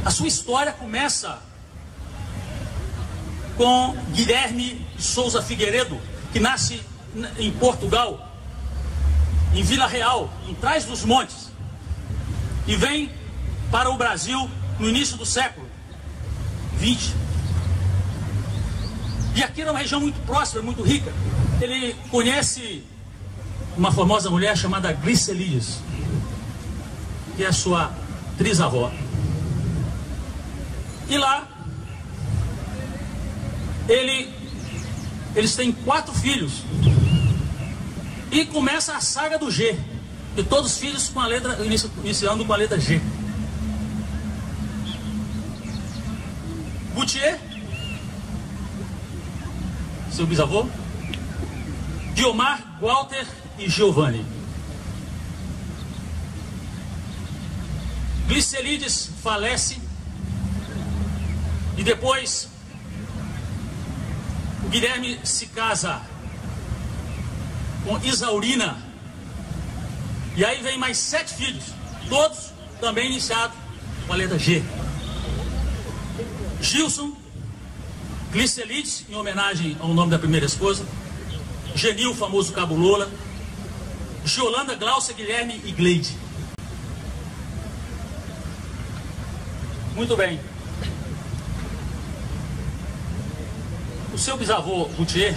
A sua história começa com Guilherme de Souza Figueiredo, que nasce em Portugal, em Vila Real, em Trás-os-Montes, e vem para o Brasil no início do século XX. E aqui era uma região muito próspera, muito rica. Ele conhece uma famosa mulher chamada Glicelides, que é a sua trisavó. E lá, eles têm 4 filhos. E começa a saga do G. E todos os filhos com a letra, iniciando com a letra G. Gautier, seu bisavô. Guiomar, Walter e Giovanni. Glicelides falece. E depois o Guilherme se casa com Isaurina. E aí vem mais 7 filhos, todos também iniciados com a letra G. Gilson, Glicelides, em homenagem ao nome da primeira esposa. Genil, o famoso Cabo Lola. Giolanda, Glaucia, Guilherme e Gleide. Muito bem. O seu bisavô, Gautier,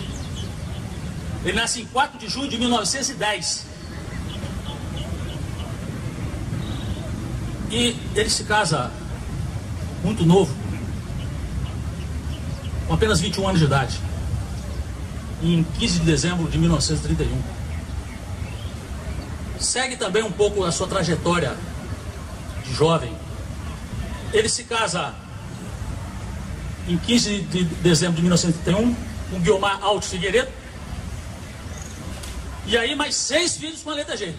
ele nasce em 4 de junho de 1910. E ele se casa muito novo, com apenas 21 anos de idade, em 15 de dezembro de 1931. Segue também um pouco a sua trajetória de jovem. Ele se casa em 15 de dezembro de 1931, com Guiomar Alto Figueiredo. E aí mais 6 filhos com a letra G.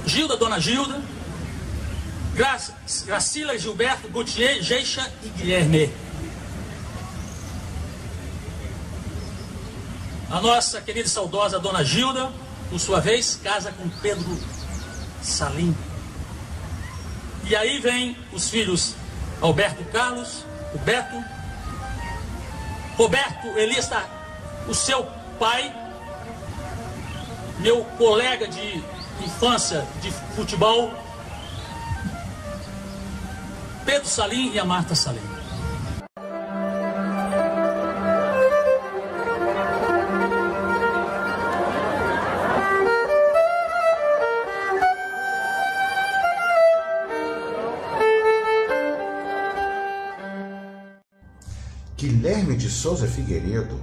Gilda, Dona Gilda, Gracila, Gilberto, Gautier, Geixa e Guilherme. A nossa querida e saudosa Dona Gilda, por sua vez, casa com Pedro Salim. E aí vem os filhos Alberto Carlos, o Beto, Roberto Elias, o seu pai, meu colega de infância de futebol, Pedro Salim e a Marta Salim. Guilherme de Souza Figueiredo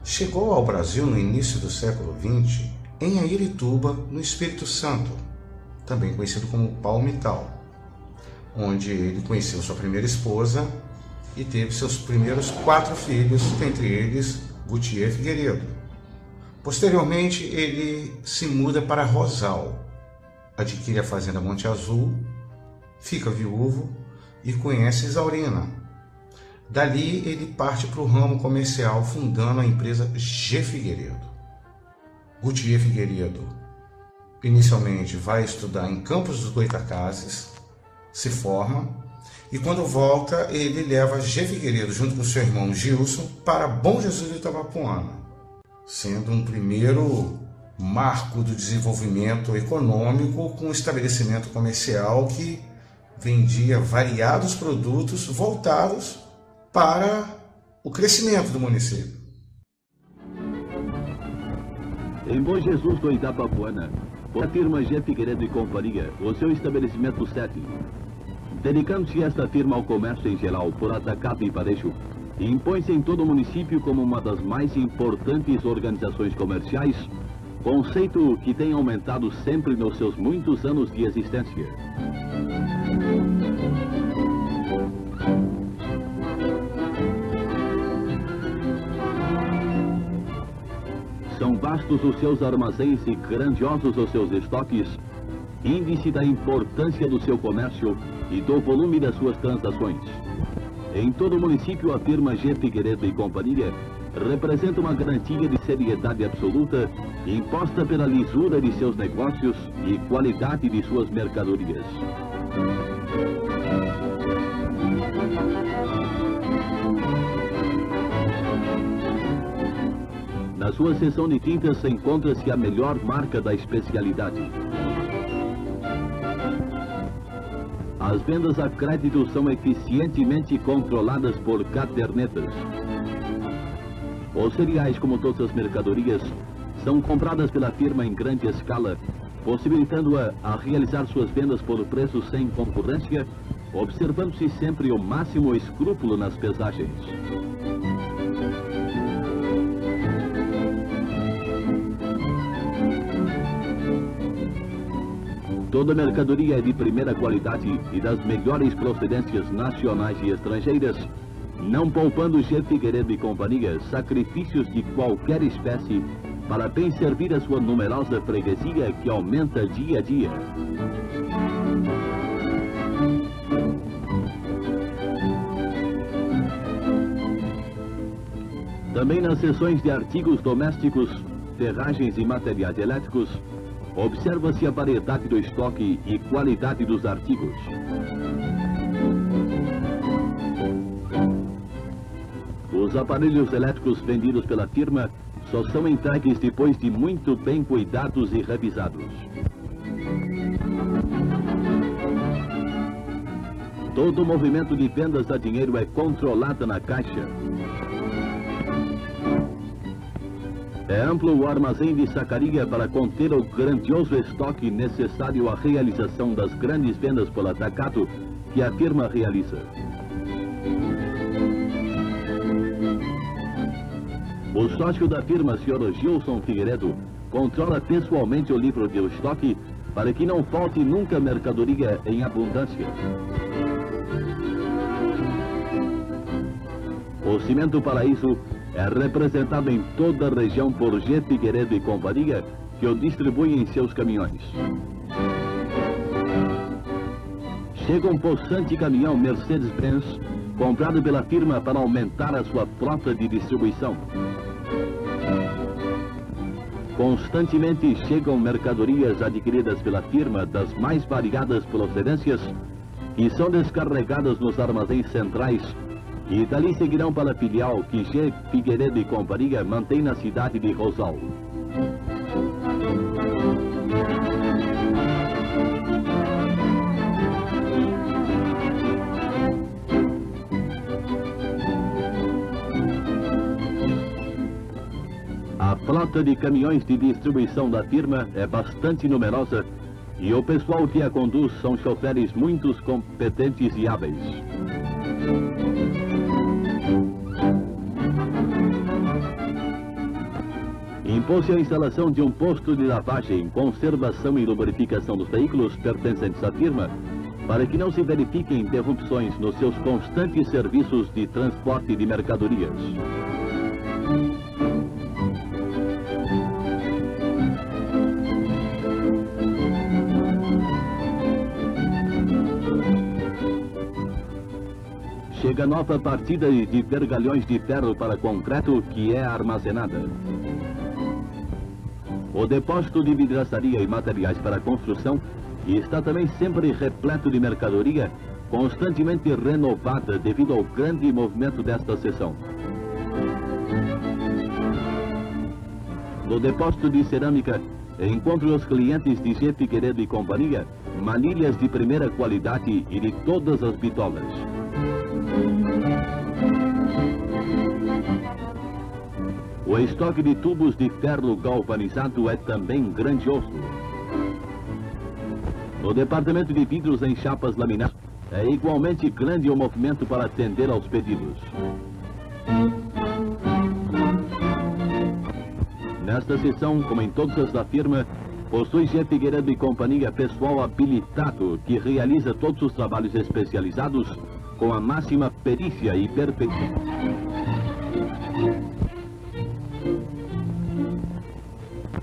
chegou ao Brasil no início do século XX em Airituba, no Espírito Santo, também conhecido como Palmital, onde ele conheceu sua primeira esposa e teve seus primeiros 4 filhos, dentre eles Gautier Figueiredo. Posteriormente, ele se muda para Rosal, adquire a fazenda Monte Azul, fica viúvo e conhece Isaurina. Dali, ele parte para o ramo comercial, fundando a empresa G. Figueiredo. Gautier Figueiredo, inicialmente, vai estudar em Campos dos Goytacazes, se forma, e quando volta, ele leva G. Figueiredo, junto com seu irmão Gilson, para Bom Jesus de Itabapoana, sendo um primeiro marco do desenvolvimento econômico com um estabelecimento comercial que vendia variados produtos voltados para o crescimento do município. Em Bom Jesus do Itabapoana, a firma G. Figueiredo e Companhia, o seu estabelecimento 7, dedicando-se esta firma ao comércio em geral, por atacado e varejo, impõe-se em todo o município como uma das mais importantes organizações comerciais, conceito que tem aumentado sempre nos seus muitos anos de existência. São vastos os seus armazéns e grandiosos os seus estoques, índice da importância do seu comércio e do volume das suas transações. Em todo o município, a firma G. Figueiredo e Companhia representa uma garantia de seriedade absoluta, imposta pela lisura de seus negócios e qualidade de suas mercadorias. Na sua seção de tintas encontra-se a melhor marca da especialidade. As vendas a crédito são eficientemente controladas por cadernetas. Os cereais, como todas as mercadorias, são compradas pela firma em grande escala, possibilitando-a a realizar suas vendas por preços sem concorrência, observando-se sempre o máximo escrúpulo nas pesagens. Toda mercadoria é de primeira qualidade e das melhores procedências nacionais e estrangeiras, não poupando G. Figueiredo e Companhia sacrifícios de qualquer espécie para bem servir a sua numerosa freguesia que aumenta dia a dia. Também nas seções de artigos domésticos, ferragens e materiais elétricos, observa-se a variedade do estoque e qualidade dos artigos. Os aparelhos elétricos vendidos pela firma só são entregues depois de muito bem cuidados e revisados. Todo o movimento de vendas a dinheiro é controlado na caixa. É amplo o armazém de sacaria para conter o grandioso estoque necessário à realização das grandes vendas por atacado que a firma realiza. O sócio da firma, Sr. Gilson Figueiredo, controla pessoalmente o livro de estoque para que não falte nunca mercadoria em abundância. O Cimento Paraíso é representado em toda a região por G. Figueiredo e Companhia, que o distribui em seus caminhões. Chega um possante caminhão Mercedes-Benz, comprado pela firma para aumentar a sua frota de distribuição. Constantemente chegam mercadorias adquiridas pela firma das mais variadas procedências e são descarregadas nos armazéns centrais e dali seguirão para a filial que G. Figueiredo e Companhia mantém na cidade de Rosal. A frota de caminhões de distribuição da firma é bastante numerosa e o pessoal que a conduz são choferes muito competentes e hábeis. Impôs-se a instalação de um posto de lavagem, conservação e lubrificação dos veículos pertencentes à firma, para que não se verifiquem interrupções nos seus constantes serviços de transporte de mercadorias. Chega nova partida de vergalhões de ferro para concreto que é armazenada. O depósito de vidraçaria e materiais para construção está também sempre repleto de mercadoria, constantemente renovada devido ao grande movimento desta seção. No depósito de cerâmica, encontro os clientes de G. Figueiredo e Companhia, manilhas de primeira qualidade e de todas as bitolas. O estoque de tubos de ferro galvanizado é também grandioso. No departamento de vidros em chapas laminadas, é igualmente grande o movimento para atender aos pedidos. Nesta seção, como em todas as da firma, possui G. Figueiredo e Companhia pessoal habilitado que realiza todos os trabalhos especializados com a máxima perícia e perfeição.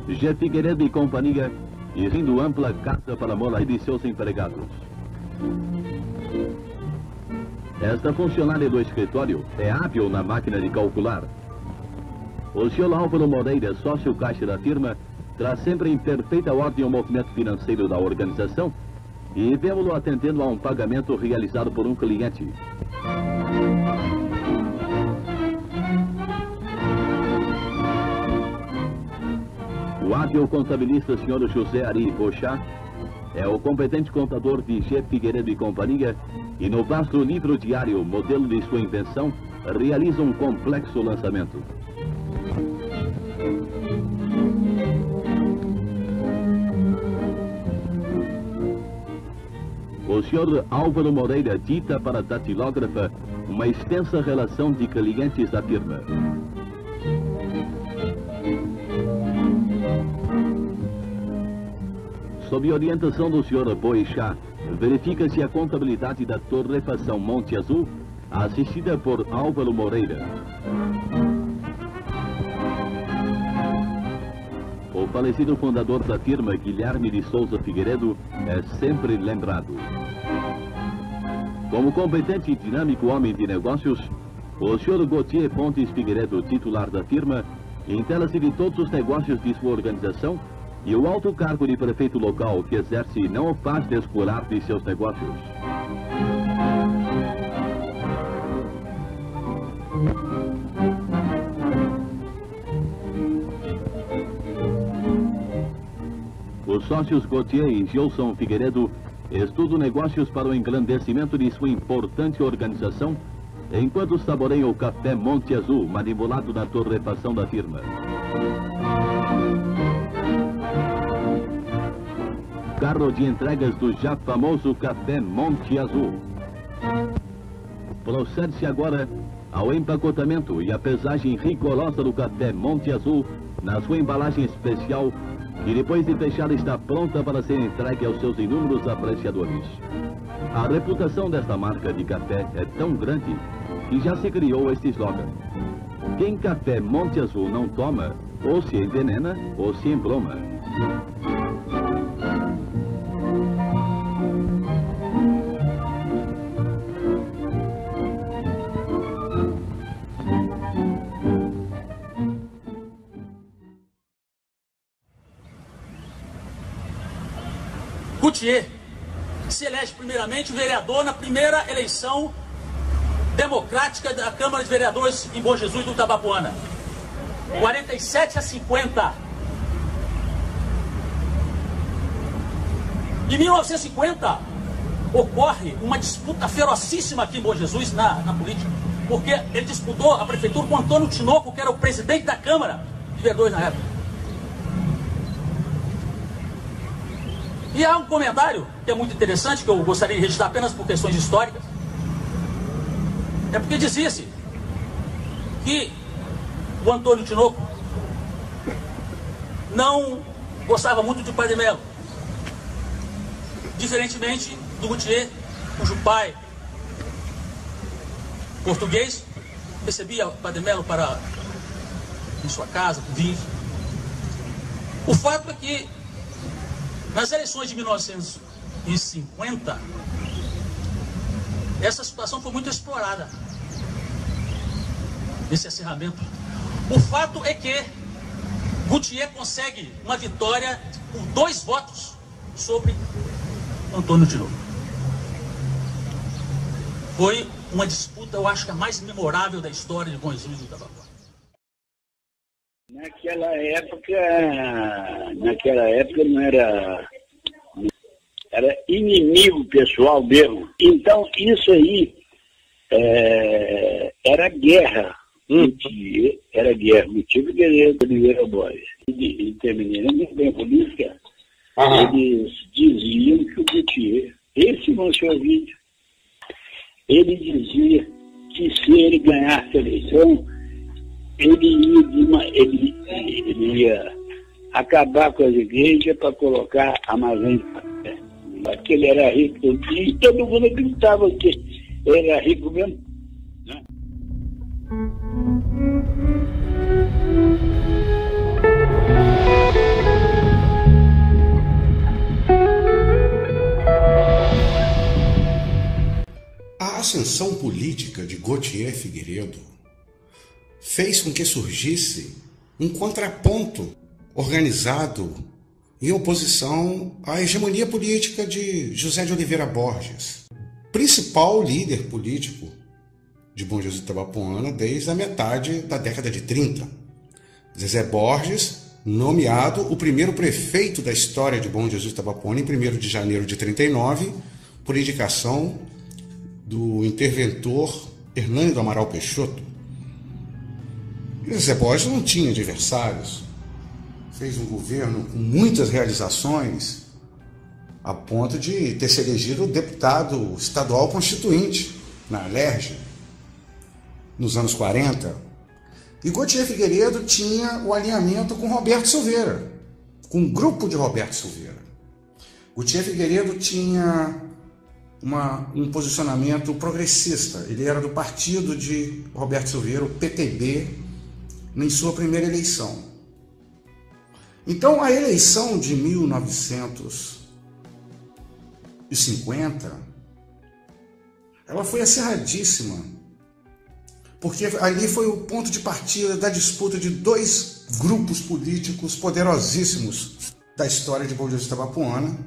G. Figueiredo e Companhia, exigindo ampla casa para a moradia de seus empregados. Esta funcionária do escritório é hábil na máquina de calcular. O Sr. Álvaro Moreira, sócio caixa da firma, traz sempre em perfeita ordem o movimento financeiro da organização e vemos-lo atendendo a um pagamento realizado por um cliente. O hábil contabilista Sr. José Ari Bochá é o competente contador de G. Figueiredo e Companhia e no vasto livro diário, modelo de sua invenção, realiza um complexo lançamento. O Sr. Álvaro Moreira dita para a datilógrafa uma extensa relação de clientes da firma. Sob orientação do Sr. Boixá, verifica-se a contabilidade da torrefação Monte Azul, assistida por Álvaro Moreira. O falecido fundador da firma, Guilherme de Souza Figueiredo, é sempre lembrado. Como competente e dinâmico homem de negócios, o Sr. Gautier Pontes Figueiredo, titular da firma, entela-se de todos os negócios de sua organização e o alto cargo de prefeito local que exerce não o faz descurar de seus negócios. Os sócios Gautier e Gilson Figueiredo estudam negócios para o engrandecimento de sua importante organização, enquanto saboreiam o café Monte Azul, manipulado na torrefação da firma. Carro de entregas do já famoso café Monte Azul. Procede-se agora ao empacotamento e a pesagem rigorosa do café Monte Azul na sua embalagem especial, que depois de fechada está pronta para ser entregue aos seus inúmeros apreciadores. A reputação desta marca de café é tão grande que já se criou este slogan: quem café Monte Azul não toma, ou se envenena ou se embroma. Gautier se elege primeiramente vereador na primeira eleição democrática da Câmara de Vereadores em Bom Jesus do Itabapoana. 47-50. Em 1950, ocorre uma disputa ferocíssima aqui em Bom Jesus na política, porque ele disputou a prefeitura com Antônio Tinoco, que era o presidente da Câmara de Vereadores na época. E há um comentário que é muito interessante, que eu gostaria de registrar apenas por questões históricas. É porque dizia-se que o Antônio Tinoco não gostava muito de Padre Melo, diferentemente do Gautier, cujo pai, português, recebia o Padre Melo em sua casa, com vinhos. O fato é que nas eleições de 1950, essa situação foi muito explorada, esse acirramento. O fato é que Gautier consegue uma vitória por 2 votos sobre Antônio Tinoco. Foi uma disputa, eu acho que a mais memorável da história de Bom Jesus do Itabapoana. Naquela época não era inimigo pessoal mesmo. Então isso aí era guerra. Era guerra. Gautier Figueiredo, Oliveira Borges. E terminando bem política, eles diziam que o Gautier, esse no seu vídeo, ele dizia que se ele ganhasse a eleição, ele ia acabar com as igrejas para colocar armazém de café. Porque ele era rico, e todo mundo acreditava que ele era rico mesmo. Né? A ascensão política de Gautier Figueiredo fez com que surgisse um contraponto organizado em oposição à hegemonia política de José de Oliveira Borges, principal líder político de Bom Jesus de Itabapoana desde a metade da década de 30. Zezé Borges, nomeado o primeiro prefeito da história de Bom Jesus de Itabapoana em 1º de janeiro de 39, por indicação do interventor Hernando do Amaral Peixoto. Zezé Borges não tinha adversários, fez um governo com muitas realizações, a ponto de ter se elegido deputado estadual constituinte na Alerj, nos anos 40. E Gautier Figueiredo tinha o alinhamento com Roberto Silveira, com o grupo de Roberto Silveira. Gautier Figueiredo tinha um posicionamento progressista, ele era do partido de Roberto Silveira, o PTB, em sua primeira eleição. Então, a eleição de 1950, ela foi acirradíssima, porque ali foi o ponto de partida da disputa de dois grupos políticos poderosíssimos da história de Bom Jesus de Itabapoana,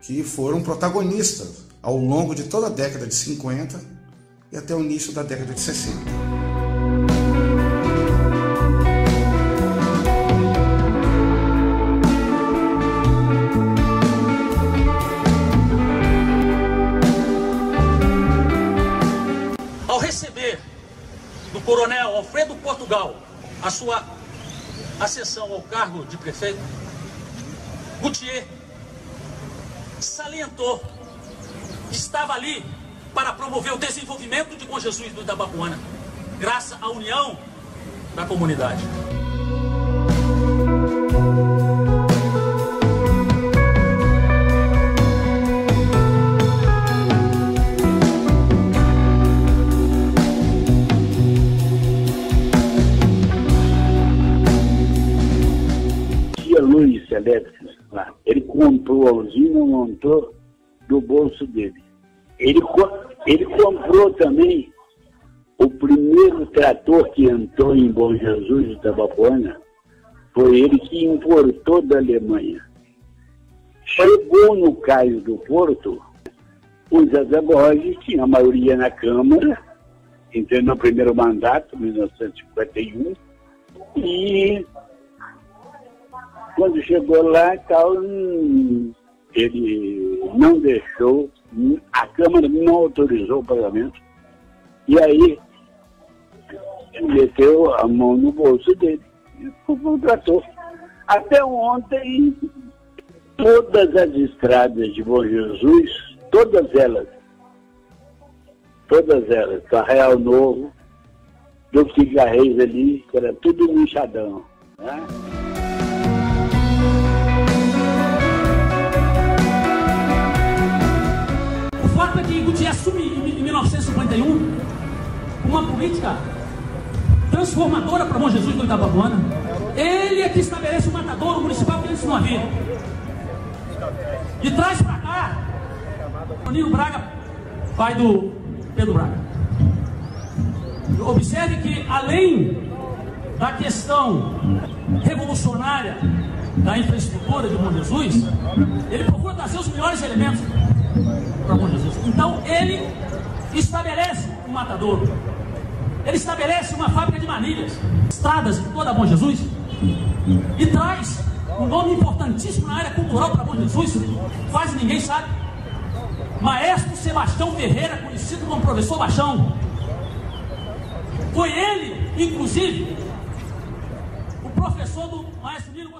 que foram protagonistas ao longo de toda a década de 50 e até o início da década de 60. Ao receber do coronel Alfredo Portugal a sua ascensão ao cargo de prefeito, Gautier salientou que estava ali para promover o desenvolvimento de Bom Jesus do Itabapoana, graças à união da comunidade. Luz elétrica lá. Ele comprou a usina, montou do bolso dele. Ele comprou também o primeiro trator que entrou em Bom Jesus de Itabapoana. Foi ele que importou da Alemanha. Chegou no cais do Porto, o Zezé Borges tinha a maioria na Câmara, entrou no primeiro mandato, 1951, e quando chegou lá, tal, ele não deixou, a Câmara não autorizou o pagamento, e aí ele meteu a mão no bolso dele e contratou. Até ontem, todas as estradas de Bom Jesus, todas elas, Arraial Novo, do Cigarreis ali, era tudo lixadão, né? O fato é que Gautier assume em 1951 uma política transformadora para Bom Jesus do Itabapoana. Ele é que estabelece o matadouro municipal que antes não havia. E traz para cá Toninho Braga, pai do Pedro Braga. Observe que, além da questão revolucionária da infraestrutura de Bom Jesus, ele procura trazer os melhores elementos para Bom Jesus. Então, ele estabelece um matadouro, ele estabelece uma fábrica de manilhas, estradas em toda Bom Jesus, e traz um nome importantíssimo na área cultural para Bom Jesus, quase ninguém sabe. Maestro Sebastião Ferreira, conhecido como Professor Baixão. Foi ele, inclusive, o professor do Maestro Nilo.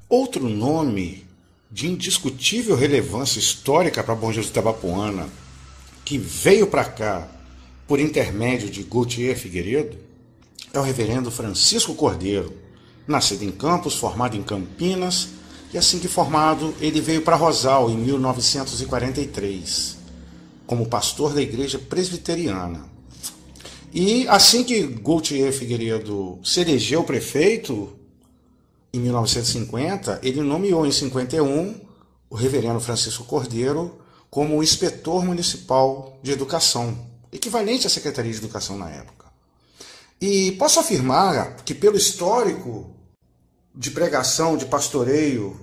Outro nome de indiscutível relevância histórica para Bom Jesus de Itabapoana, que veio para cá por intermédio de Gautier Figueiredo, é o reverendo Francisco Cordeiro, nascido em Campos, formado em Campinas, e assim que formado, ele veio para Rosal em 1943, como pastor da igreja presbiteriana. E assim que Gautier Figueiredo se elegeu prefeito, em 1950, ele nomeou em 51 o reverendo Francisco Cordeiro como inspetor municipal de educação, equivalente à Secretaria de Educação na época. E posso afirmar que, pelo histórico de pregação, de pastoreio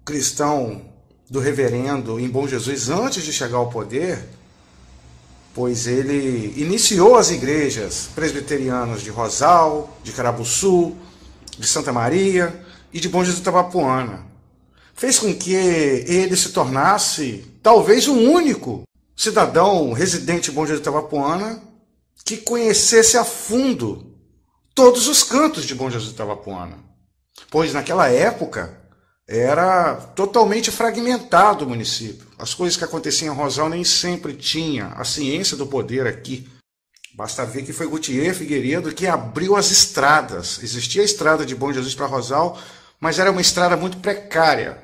cristão do reverendo em Bom Jesus antes de chegar ao poder, pois ele iniciou as igrejas presbiterianas de Rosal, de Carabuçu, de Santa Maria e de Bom Jesus de Itabapoana. Fez com que ele se tornasse talvez o único cidadão residente em Bom Jesus de Itabapoana que conhecesse a fundo todos os cantos de Bom Jesus de Itabapoana. Pois naquela época era totalmente fragmentado o município. As coisas que aconteciam em Rosal nem sempre tinha a ciência do poder aqui. Basta ver que foi Goutier Figueiredo que abriu as estradas. Existia a estrada de Bom Jesus para Rosal, mas era uma estrada muito precária,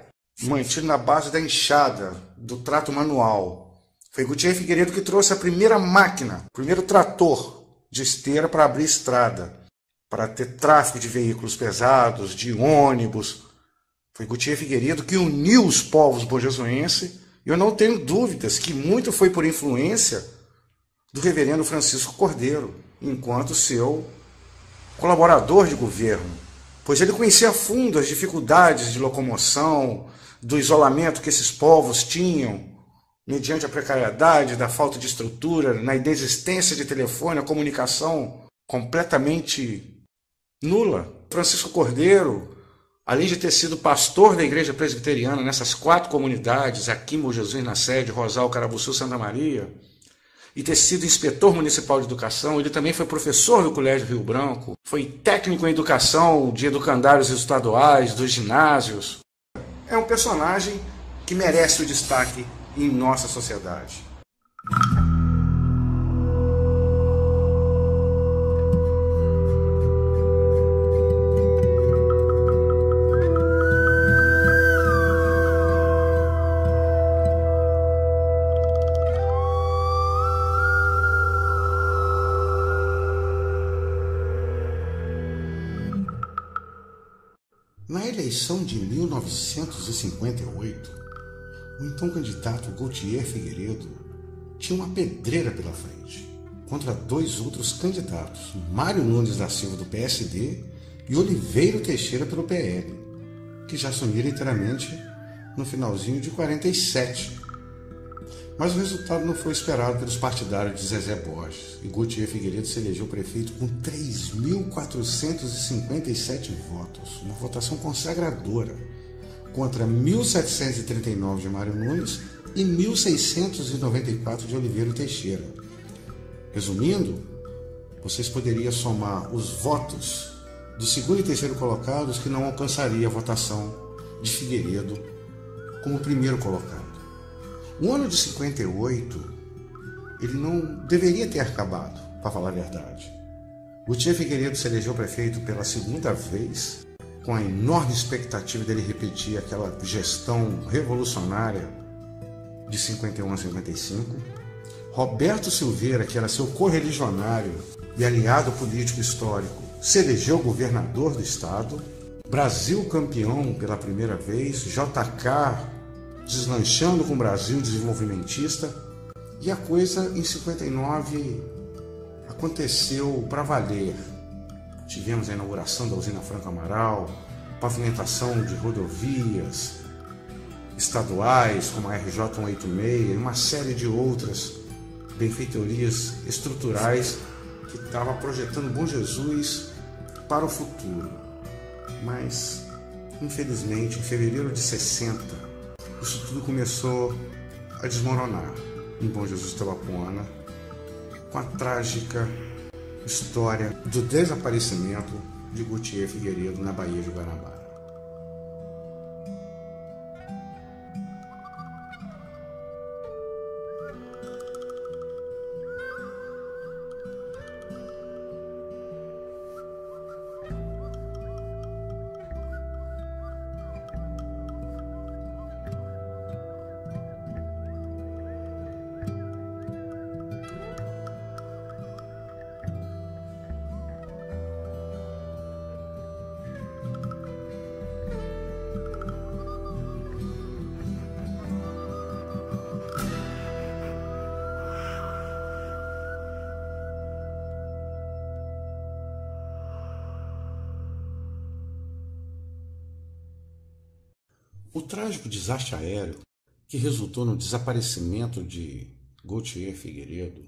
mantida na base da enxada, do trato manual. Foi Goutier Figueiredo que trouxe a primeira máquina, o primeiro trator de esteira para abrir estrada, para ter tráfego de veículos pesados, de ônibus. Foi Goutier Figueiredo que uniu os povos bonjesuenses, e eu não tenho dúvidas que muito foi por influência do reverendo Francisco Cordeiro, enquanto seu colaborador de governo, pois ele conhecia a fundo as dificuldades de locomoção, do isolamento que esses povos tinham, mediante a precariedade, da falta de estrutura, na inexistência de telefone, a comunicação completamente nula. Francisco Cordeiro, além de ter sido pastor da igreja presbiteriana nessas 4 comunidades, aqui em Bom Jesus, na sede, Rosal, Carabuçu, Santa Maria, e ter sido inspetor municipal de educação, ele também foi professor do Colégio Rio Branco, foi técnico em educação de educandários estaduais, dos ginásios. É um personagem que merece o destaque em nossa sociedade. Na eleição de 1958, o então candidato Goutier Figueiredo tinha uma pedreira pela frente, contra 2 outros candidatos, Mário Nunes da Silva do PSD e Oliveiro Teixeira pelo PL, que já assumiram inteiramente no finalzinho de 47. Mas o resultado não foi esperado pelos partidários de Zezé Borges, e Goutier Figueiredo se elegeu prefeito com 3.457 votos, uma votação consagradora, contra 1.739 de Mário Nunes e 1.694 de Oliveira Teixeira. Resumindo, vocês poderiam somar os votos do segundo e terceiro colocados, que não alcançaria a votação de Figueiredo como primeiro colocado. O ano de 58, ele não deveria ter acabado, para falar a verdade. Goutier Figueiredo se elegeu prefeito pela segunda vez, com a enorme expectativa dele repetir aquela gestão revolucionária de 51 a 55. Roberto Silveira, que era seu correligionário e aliado político histórico, se elegeu governador do estado. Brasil campeão pela primeira vez, JK deslanchando com o Brasil desenvolvimentista, e a coisa em 59 aconteceu para valer. Tivemos a inauguração da usina Franco Amaral, pavimentação de rodovias estaduais como a RJ 186 e uma série de outras benfeitorias estruturais que estava projetando Bom Jesus para o futuro. Mas, infelizmente, em fevereiro de 60, isso tudo começou a desmoronar em Bom Jesus de Itabapoana, com a trágica história do desaparecimento de Goutier Figueiredo na Baía de Guanabara. O trágico desastre aéreo que resultou no desaparecimento de Gautier Figueiredo,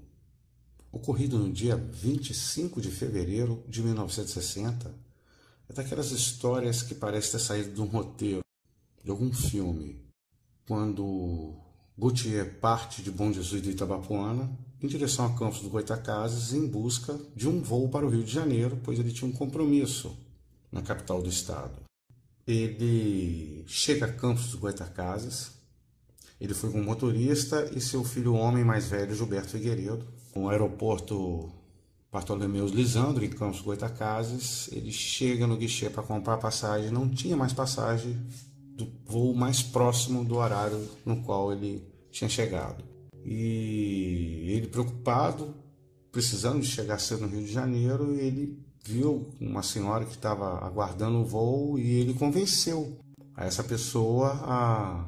ocorrido no dia 25 de fevereiro de 1960, é daquelas histórias que parece ter saído de um roteiro, de algum filme, quando Gautier parte de Bom Jesus do Itabapoana em direção a Campos do Goytacazes em busca de um voo para o Rio de Janeiro, pois ele tinha um compromisso na capital do estado. Ele chega a Campos do Goytacazes, ele foi com o motorista e seu filho homem mais velho, Gilberto Figueiredo, no aeroporto Bartolomeus Lisandro, em Campos do Goytacazes. Ele chega no guichê para comprar passagem, não tinha mais passagem do voo mais próximo do horário no qual ele tinha chegado. E ele, preocupado, precisando de chegar cedo no Rio de Janeiro, ele viu uma senhora que estava aguardando o voo e ele convenceu a essa pessoa a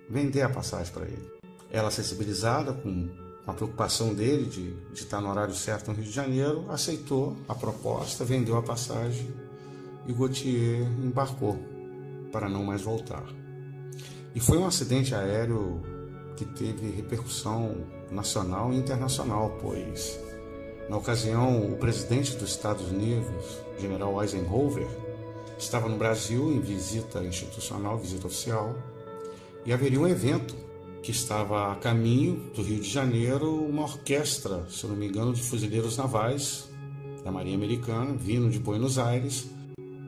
vender a passagem para ele. Ela, sensibilizada com a preocupação dele de estar no horário certo no Rio de Janeiro, aceitou a proposta, vendeu a passagem e Gautier embarcou para não mais voltar. E foi um acidente aéreo que teve repercussão nacional e internacional, pois, na ocasião, o presidente dos Estados Unidos, general Eisenhower, estava no Brasil em visita institucional, visita oficial, e haveria um evento que estava a caminho do Rio de Janeiro, uma orquestra, se eu não me engano, de fuzileiros navais da Marinha Americana, vindo de Buenos Aires,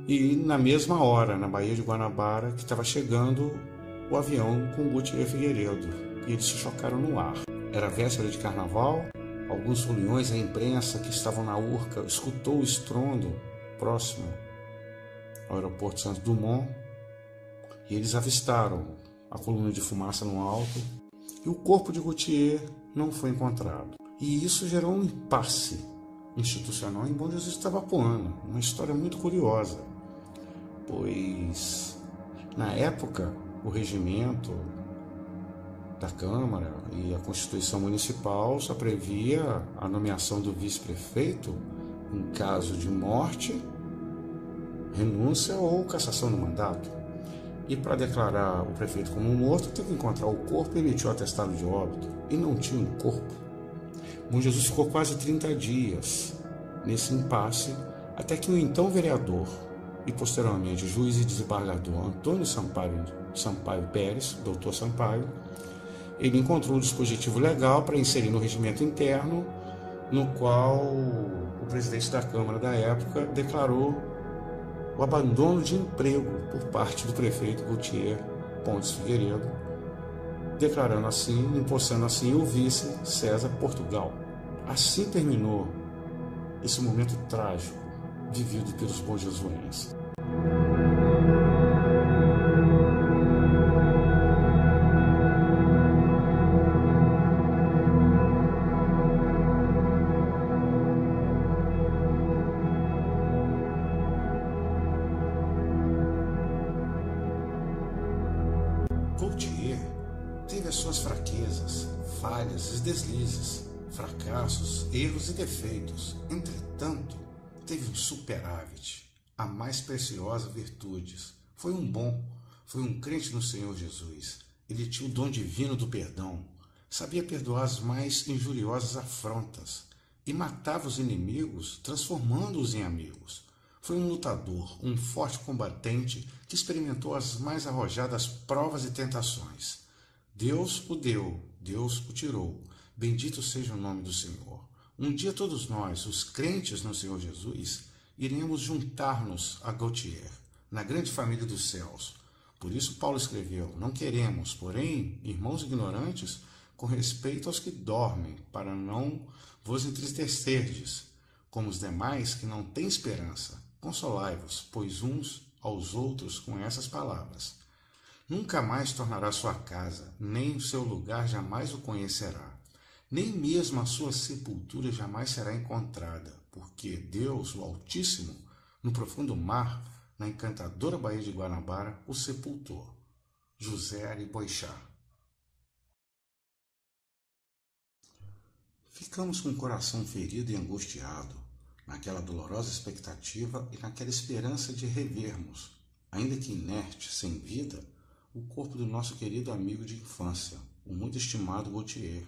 e na mesma hora, na Baía de Guanabara, que estava chegando o avião com Gautier Figueiredo, e eles se chocaram no ar. Era véspera de carnaval, alguns foliões, a imprensa que estavam na Urca, escutou o estrondo próximo ao aeroporto Santos Dumont, e eles avistaram a coluna de fumaça no alto, e o corpo de Gautier não foi encontrado. E isso gerou um impasse institucional em Bom Jesus do Itabapoana, uma história muito curiosa, pois na época o regimento da Câmara e a Constituição Municipal só previa a nomeação do vice-prefeito em caso de morte, renúncia ou cassação do mandato. E para declarar o prefeito como morto, teve que encontrar o corpo e emitiu o atestado de óbito. E não tinha um corpo. Bom Jesus ficou quase 30 dias nesse impasse, até que o então vereador e posteriormente juiz e desembargador Antônio Sampaio Pérez, doutor Sampaio, ele encontrou um dispositivo legal para inserir no regimento interno, no qual o presidente da Câmara da época declarou o abandono de emprego por parte do prefeito Gautier Pontes Figueiredo, declarando assim, empossando assim o vice César Portugal. Assim terminou esse momento trágico vivido pelos bonjesuenses. Gautier teve as suas fraquezas, falhas e deslizes, fracassos, erros e defeitos. Entretanto, teve um superávit, a mais preciosa virtudes. Foi um crente no Senhor Jesus. Ele tinha o dom divino do perdão, sabia perdoar as mais injuriosas afrontas e matava os inimigos, transformando-os em amigos. Foi um lutador, um forte combatente que experimentou as mais arrojadas provas e tentações. Deus o deu, Deus o tirou. Bendito seja o nome do Senhor. Um dia todos nós, os crentes no Senhor Jesus, iremos juntar-nos a Gautier, na grande família dos céus. Por isso Paulo escreveu: não queremos, porém, irmãos ignorantes, com respeito aos que dormem, para não vos entristecerdes, como os demais que não têm esperança. Consolai-vos, pois uns aos outros com essas palavras. Nunca mais tornará sua casa, nem o seu lugar jamais o conhecerá, nem mesmo a sua sepultura jamais será encontrada, porque Deus, o Altíssimo, no profundo mar, na encantadora Baía de Guanabara, o sepultou. José Ariboixá. Ficamos com o coração ferido e angustiado, naquela dolorosa expectativa e naquela esperança de revermos, ainda que inerte, sem vida, o corpo do nosso querido amigo de infância, o muito estimado Gautier,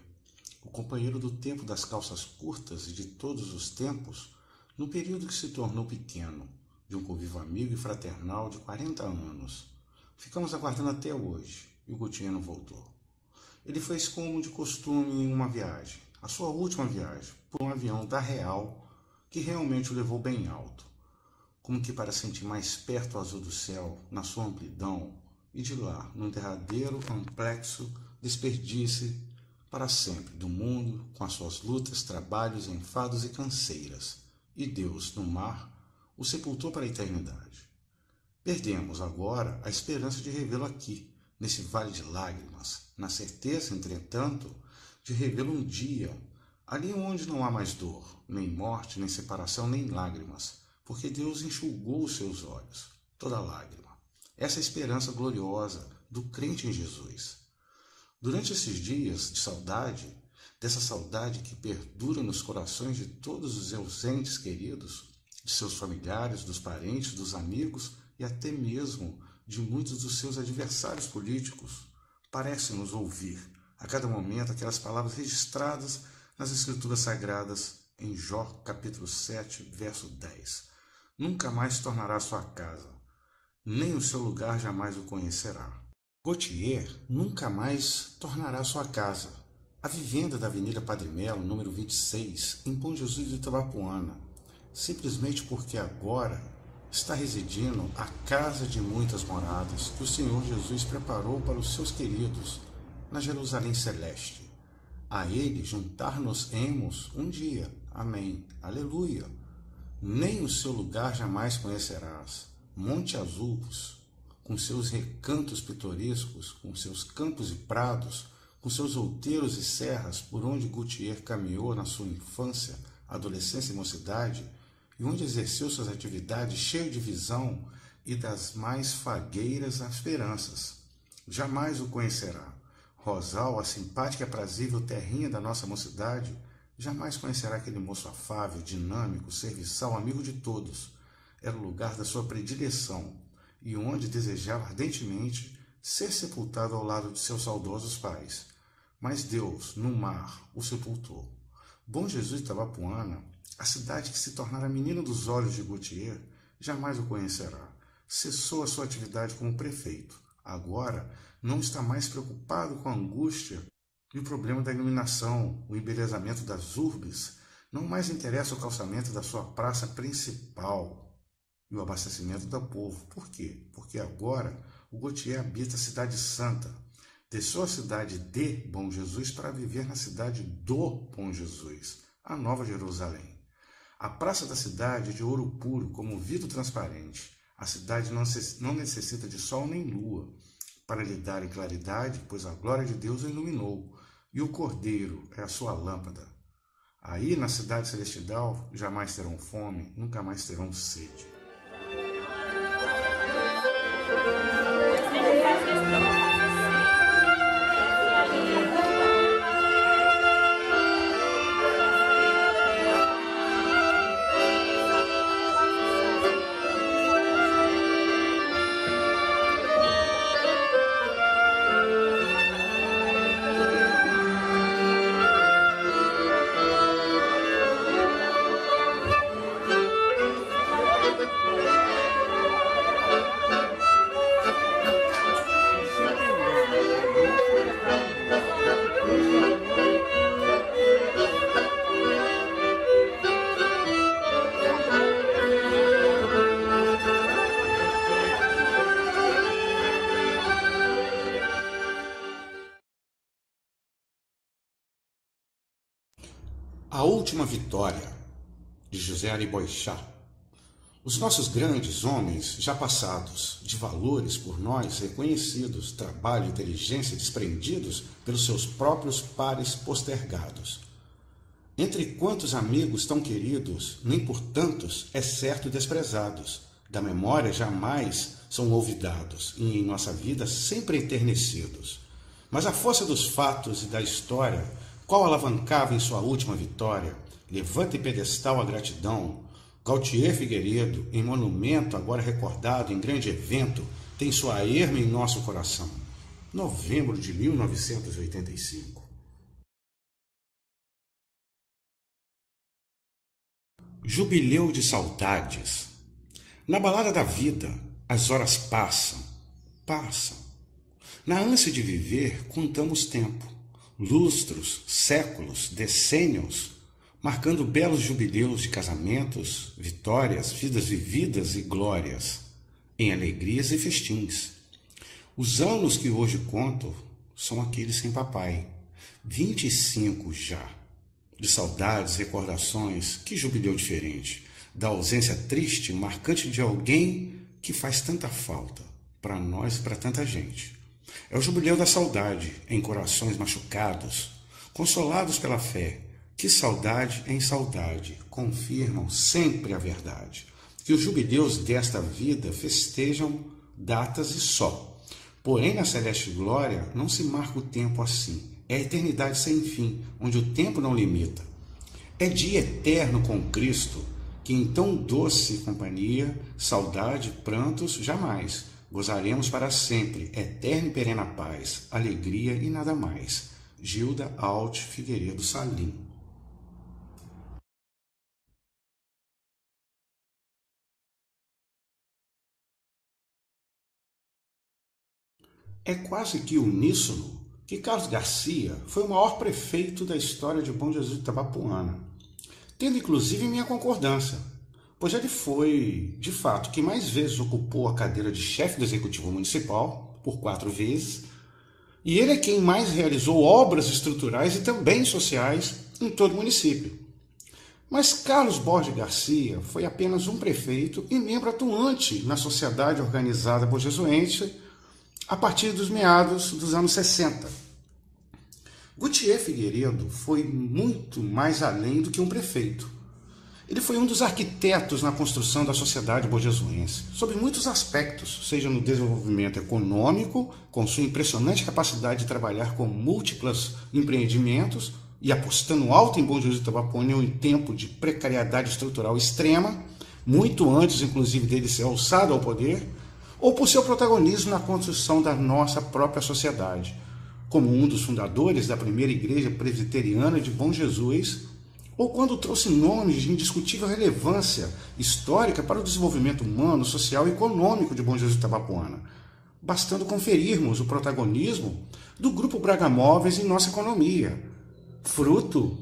o companheiro do tempo das calças curtas e de todos os tempos, no período que se tornou pequeno, de um convívio amigo e fraternal de 40 anos. Ficamos aguardando até hoje, e o Gautier não voltou. Ele fez como de costume em uma viagem, a sua última viagem, por um avião da Real, que realmente o levou bem alto, como que para sentir mais perto o azul do céu, na sua amplidão, e de lá, num derradeiro complexo desperdício para sempre do mundo, com as suas lutas, trabalhos, enfados e canseiras, e Deus, no mar, o sepultou para a eternidade. Perdemos agora a esperança de revê-lo aqui, nesse vale de lágrimas, na certeza, entretanto, de revê-lo um dia, ali onde não há mais dor, nem morte, nem separação, nem lágrimas, porque Deus enxugou os seus olhos, toda lágrima. Essa é a esperança gloriosa do crente em Jesus. Durante esses dias de saudade, dessa saudade que perdura nos corações de todos os seus entes queridos, de seus familiares, dos parentes, dos amigos e até mesmo de muitos dos seus adversários políticos, parece-nos ouvir a cada momento aquelas palavras registradas nas Escrituras Sagradas em Jó, capítulo 7, verso 10. Nunca mais tornará a sua casa, nem o seu lugar jamais o conhecerá. Gautier nunca mais tornará a sua casa, a vivenda da Avenida Padre Melo, número 26, em Bom Jesus de Itabapoana, simplesmente porque agora está residindo a casa de muitas moradas que o Senhor Jesus preparou para os seus queridos na Jerusalém Celeste. A ele juntar-nos-emos um dia. Amém. Aleluia. Nem o seu lugar jamais conhecerás. Monte Azuis, com seus recantos pitorescos, com seus campos e prados, com seus outeiros e serras, por onde Gautier caminhou na sua infância, adolescência e mocidade, e onde exerceu suas atividades cheio de visão e das mais fagueiras esperanças. Jamais o conhecerá. Rosal, a simpática e aprazível terrinha da nossa mocidade, jamais conhecerá aquele moço afável, dinâmico, serviçal, amigo de todos. Era o lugar da sua predileção e onde desejava ardentemente ser sepultado ao lado de seus saudosos pais. Mas Deus, no mar, o sepultou. Bom Jesus de Itabapoana, a cidade que se tornara a menina dos olhos de Gautier, jamais o conhecerá. Cessou a sua atividade como prefeito. Agora não está mais preocupado com a angústia e o problema da iluminação, o embelezamento das urbes. Não mais interessa o calçamento da sua praça principal e o abastecimento do povo. Por quê? Porque agora o Gautier habita a cidade santa. Deixou a cidade de Bom Jesus para viver na cidade do Bom Jesus, a Nova Jerusalém. A praça da cidade é de ouro puro, como vidro transparente. A cidade não necessita de sol nem lua para lhe darem claridade, pois a glória de Deus o iluminou, e o Cordeiro é a sua lâmpada. Aí, na cidade celestial, jamais terão fome, nunca mais terão sede. A Última Vitória, de José Ariboixá. Os nossos grandes homens já passados, de valores por nós reconhecidos, trabalho e inteligência desprendidos pelos seus próprios pares postergados. Entre quantos amigos tão queridos, nem por tantos é certo desprezados, da memória jamais são olvidados e em nossa vida sempre enternecidos. Mas a força dos fatos e da história, qual alavancava em sua última vitória, levanta em pedestal a gratidão. Gautier Figueiredo, em monumento agora recordado em grande evento, tem sua erma em nosso coração. novembro de 1985. Jubileu de saudades. Na balada da vida, as horas passam. Na ânsia de viver, contamos tempo, lustros, séculos, decênios, marcando belos jubileus de casamentos, vitórias, vidas vividas e glórias, em alegrias e festins. Os anos que hoje conto são aqueles sem papai, 25 já, de saudades, recordações, que jubileu diferente, da ausência triste, marcante de alguém que faz tanta falta para nós e para tanta gente. É o jubileu da saudade, em corações machucados, consolados pela fé, que saudade em saudade confirmam sempre a verdade. Que os jubileus desta vida festejam datas e só. Porém, na celeste glória, não se marca o tempo assim. É a eternidade sem fim, onde o tempo não limita. É dia eterno com Cristo, que em tão doce companhia, saudade, prantos, jamais. Gozaremos para sempre, eterna e perene paz, alegria e nada mais. Gilda Alt Figueiredo Salim. É quase que uníssono que Carlos Garcia foi o maior prefeito da história de Bom Jesus de Itabapoana, tendo inclusive minha concordância, pois ele foi, de fato, quem mais vezes ocupou a cadeira de chefe do Executivo Municipal, por 4 vezes, e ele é quem mais realizou obras estruturais e também sociais em todo o município. Mas Carlos Borges Garcia foi apenas um prefeito e membro atuante na sociedade organizada bojesuense a partir dos meados dos anos 60. Gautier Figueiredo foi muito mais além do que um prefeito. Ele foi um dos arquitetos na construção da sociedade bojesuense, sob muitos aspectos, seja no desenvolvimento econômico, com sua impressionante capacidade de trabalhar com múltiplos empreendimentos e apostando alto em Bom Jesus de Itabapoana em um tempo de precariedade estrutural extrema, muito antes, inclusive, dele ser alçado ao poder, ou por seu protagonismo na construção da nossa própria sociedade, como um dos fundadores da primeira igreja presbiteriana de Bom Jesus, ou quando trouxe nomes de indiscutível relevância histórica para o desenvolvimento humano, social e econômico de Bom Jesus de Itabapoana, bastando conferirmos o protagonismo do Grupo Braga Móveis em nossa economia, fruto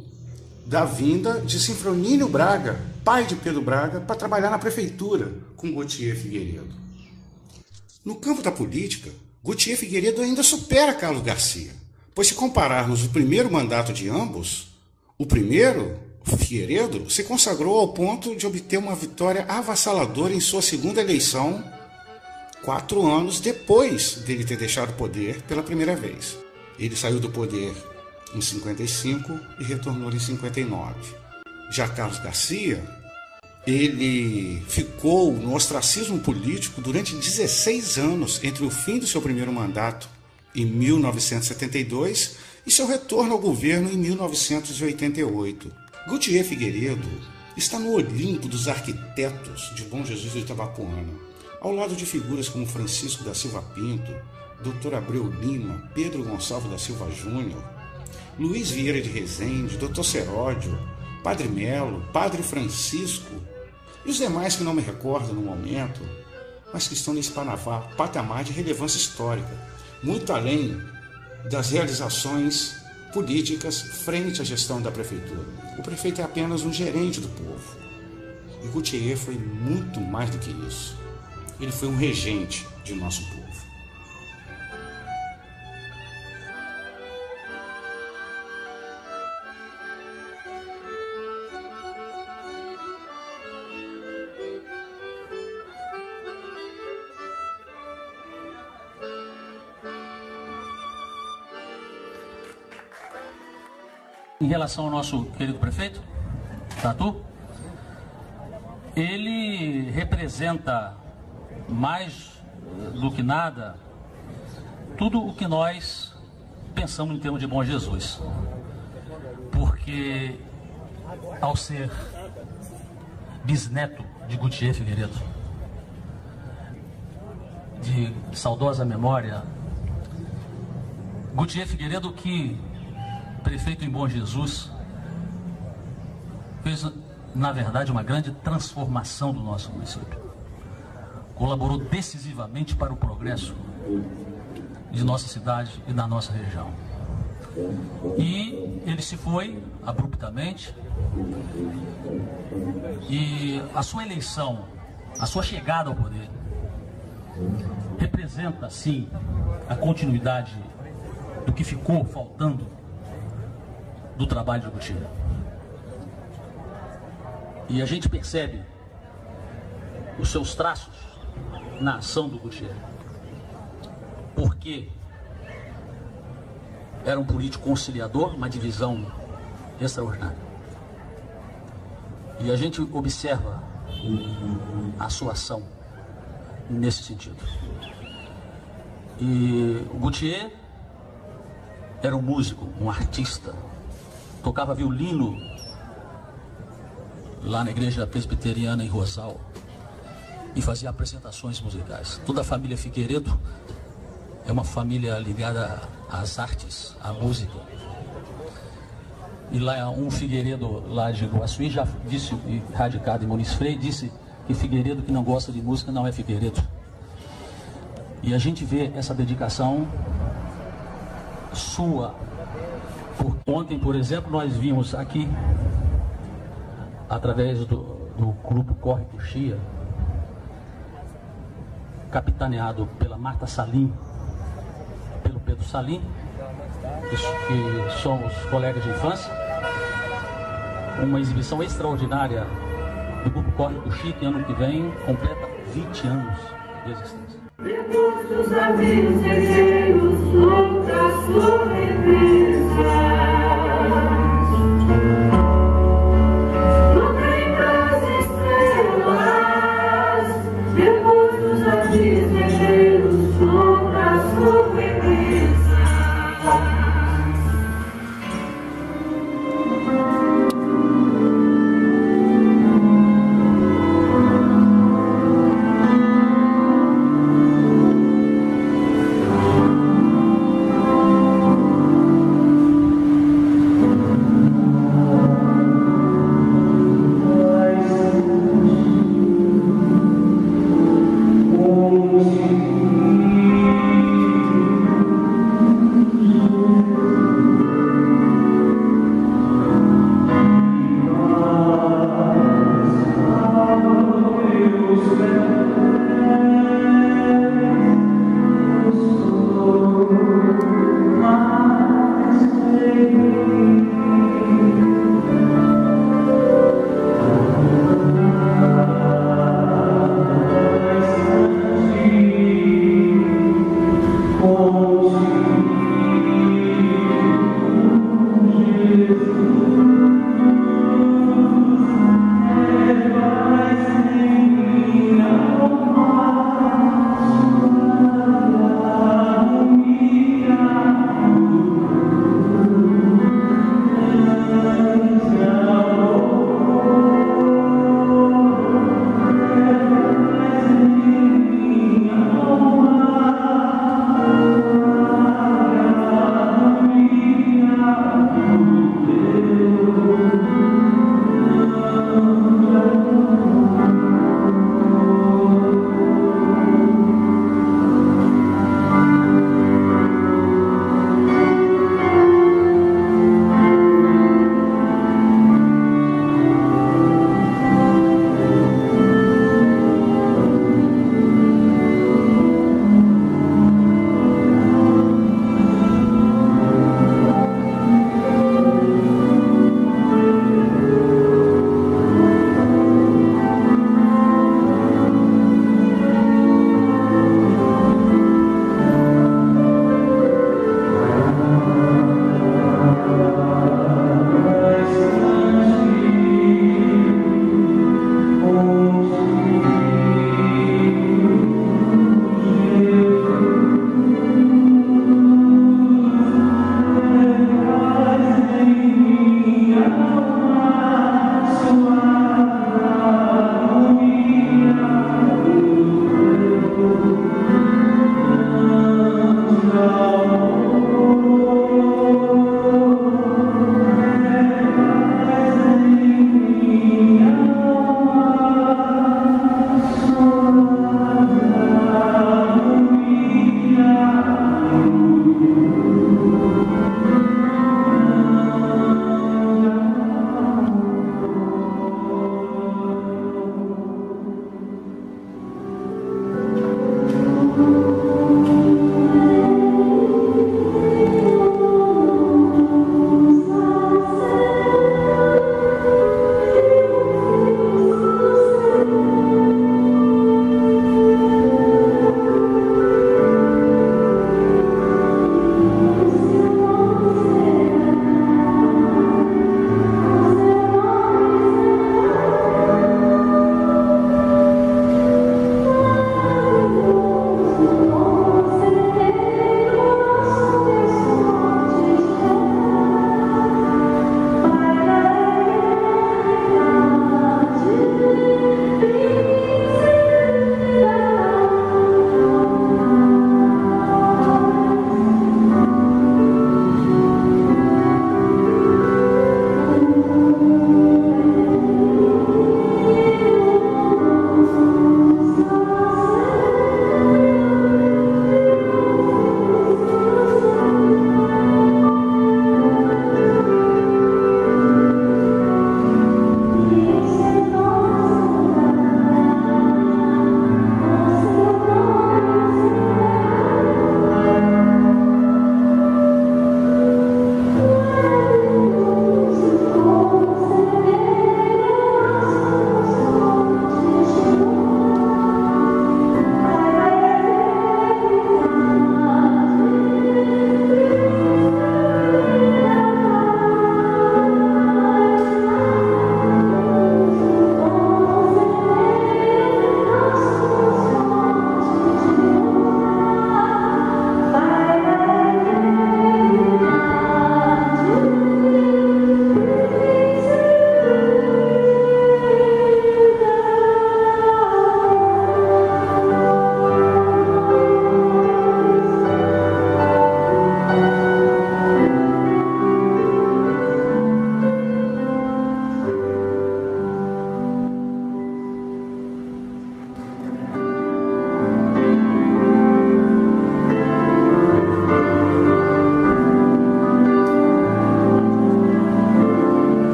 da vinda de Sinfronínio Braga, pai de Pedro Braga, para trabalhar na prefeitura com Gautier Figueiredo. No campo da política, Gautier Figueiredo ainda supera Carlos Garcia, pois se compararmos o primeiro mandato de ambos, o primeiro, Figueiredo, se consagrou ao ponto de obter uma vitória avassaladora em sua segunda eleição, 4 anos depois dele ter deixado o poder pela primeira vez. Ele saiu do poder em 55 e retornou em 59. Já Carlos Garcia, ele ficou no ostracismo político durante 16 anos entre o fim do seu primeiro mandato, em 1972, e seu retorno ao governo em 1988. Gautier Figueiredo está no Olimpo dos arquitetos de Bom Jesus de Itabapoana, ao lado de figuras como Francisco da Silva Pinto, Dr. Abreu Lima, Pedro Gonçalves da Silva Júnior, Luiz Vieira de Rezende, Dr. Seródio, Padre Melo, Padre Francisco, e os demais que não me recordo no momento, mas que estão nesse patamar de relevância histórica, muito além das realizações políticas frente à gestão da prefeitura. O prefeito é apenas um gerente do povo. E Gautier foi muito mais do que isso. Ele foi um regente de nosso povo. Em relação ao nosso querido prefeito, Tatu, ele representa mais do que nada tudo o que nós pensamos em termos de Bom Jesus. Porque ao ser bisneto de Gautier Figueiredo, de saudosa memória, Goutier Figueiredo, que prefeito em Bom Jesus, fez, na verdade, uma grande transformação do nosso município. Colaborou decisivamente para o progresso de nossa cidade e da nossa região. E ele se foi abruptamente, e a sua eleição, a sua chegada ao poder, representa, sim, a continuidade do que ficou faltando do trabalho de Goutier. E a gente percebe os seus traços na ação do Goutier, porque era um político conciliador, uma divisão extraordinária. E a gente observa a sua ação nesse sentido. E o Goutier era um músico, um artista, tocava violino lá na igreja presbiteriana em Rosal e fazia apresentações musicais. Toda a família Figueiredo é uma família ligada às artes, à música. E lá um Figueiredo lá de Iguaçuí já disse, radicado em Muniz Freire, disse que Figueiredo que não gosta de música não é Figueiredo. E a gente vê essa dedicação sua. Ontem, por exemplo, nós vimos aqui, através do grupo Corre Coxia, capitaneado pela Marta Salim, pelo Pedro Salim, que somos colegas de infância, uma exibição extraordinária do grupo Corre Coxia, que ano que vem completa 20 anos de existência. Depois dos navios guerreiros, outra sobremesa.